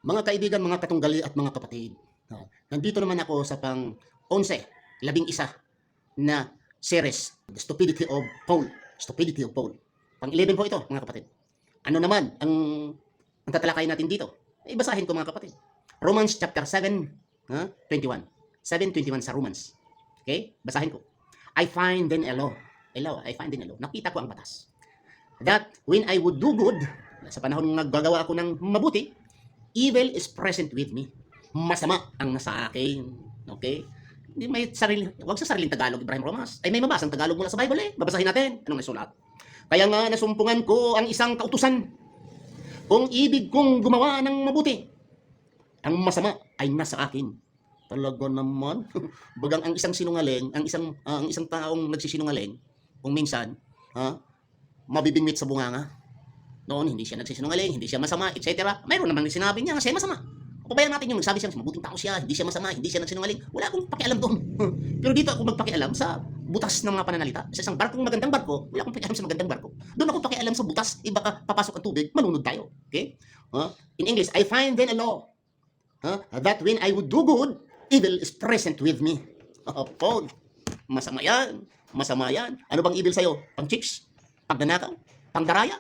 Mga kaibigan, mga katunggali at mga kapatid, nandito naman ako sa pang-11, 11 na series, The Stupidity of Paul. Stupidity of Paul. Pang-11 po ito, mga kapatid. Ano naman ang tatalakayin natin dito? Basahin ko, mga kapatid. Romans chapter 7, 21. 7:21 sa Romans. Okay? Basahin ko. I find then a law. I find then a law. Nakita ko ang batas. That when I would do good, sa panahon ng naggagawa ako ng mabuti, evil is present with me. Masama ang nasa akin. Okay? Hindi may sarili, wag sa sariling Tagalog, Ibrahim Romas. Ay may mabasang Tagalog mula sa Bible eh. Babasahin natin. Anong nasulat? Kaya nga nasumpungan ko ang isang kautusan. Kung ibig kong gumawa ng mabuti, ang masama ay nasa akin. Talaga naman. Bagang ang isang sinungaling, ang isang taong nagsisinungaling, kung minsan, mabibingwit sa bunganga. Noon, hindi siya nagsisinungaling, hindi siya masama, etc. Mayroon naman sinabi niya, siya masama. Pabayaan natin yung nagsabi siya, mabuting tao siya, hindi siya masama, hindi siya nagsinungaling. Wala akong pakialam doon. Pero dito ako magpakialam sa butas ng mga pananalita. Sa isang barkong magandang barko, wala akong pakialam sa magandang barko. Doon ako pakialam sa butas, baka papasok ang tubig, malunod tayo. Okay? In English, I find then a law that when I would do good, evil is present with me. Paul, masama yan. Masama yan. Ano bang evil sa'yo? Pang-chicks? Pagdanakaw? Pangdaraya?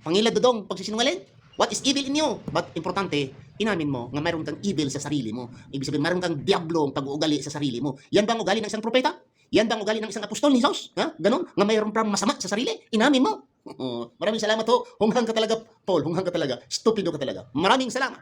Pangilad dodong? Pagsisinungaling? What is evil in you? But importante, inamin mo nga mayroon kang evil sa sarili mo. Ibig sabihin, mayroon kang diablong pag-uugali sa sarili mo. Yan bang ugali ng isang propeta? Yan bang ugali ng isang apostol ni Jesus? Ganon? Nga mayroon pang masama sa sarili? Inamin mo. Maraming salamat ho. Hunghang ka talaga, Paul. Hunghang ka talaga. Stupido ka talaga. Maraming salamat.